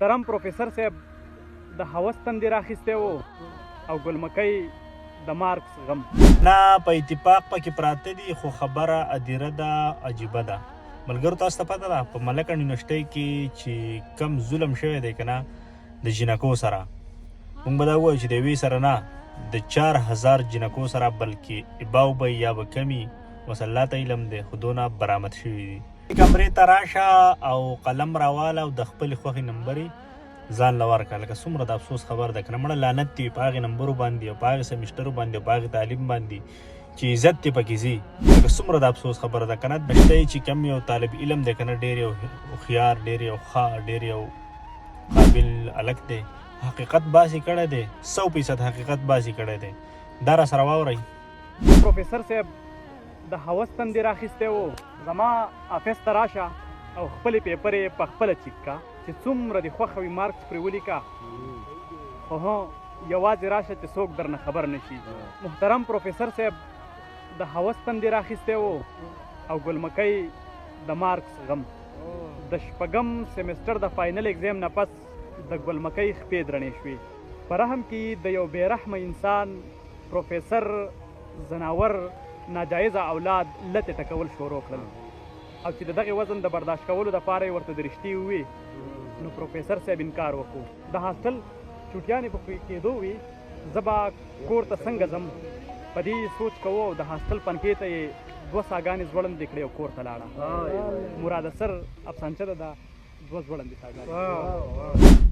محترم پروفیسر صاحب د هوس تندې راخیستی و او ګلمکۍ د مارکس غم. نه په اتفاق پکې پراته دي، خو خبره ادیره ده، عجیبه ده. ملګرو تاسو ته پته ده په ملکه یونیورسټۍ کې چې کم ظلم شوی دی که نه د جینکو سره، موږ به دا ووایو چې د یوې سره نه د 4000 جینکو سره، بلکې اباو به یا به کمی مسلط علم دی خو دونه برآمد شوي دي. کمرې ته راشه او قلم راواله او د خپلې خوښې نمبرې ځان له ورکړه. لکه څومره د افسوس خبر ده که نه مړه لعنت دي په هغې نمبرو باندې او په هغې سمیسټرو باندې او په هغې تعلیم باندې چې عزت دې پکې ځي. لکه څومره د افسوس خبره ده که نه بشته چې کم یو طالب علم دی که نه ډېر یو هوښیار، ډېر یو ښه، ډېر یو قابل هلک دی، حقیقت باسي کړی دی، 100% حقیقت باسي کړی دی. دا را سره واورئ. پروفیسر صاحب د هوس تندې راخیستی و، زما افیس ته راشه او خپلې پیپرې په خپله چیک کا چې څومره دې خوښه وي مارکس پرې ولیکه، خو یوازې راشه چې څوک درنه خبر نه شي. محترم پروفیسر صاحب د هوس تندې راخیستی و او ګلمکۍ د مارکس غم. د شپږم سیمسټر د فاینل اگزام نه پس د ګلمکۍ خپې درنې شوې. په رحم کې د یو بې رحمه انسان پروفیسر زناور ناجایزه اولاد لتې ټکول شروع کړل او چې د دغې وزن د برداشت کولو دپاره یې ورته د رښتې ووې نو پروفیسر صاحب انکار وکړو. د هاسټل چوټیانې په کېدو وي زه به کور ته څنګه ځم په دې سوچ کوو او د هاسټل پنکې ته یې 2 ساګانې ځوړندې کړې او کور ته لاړه. مراد سر افسانچه ده دا 2 ځوړندې ساګانې.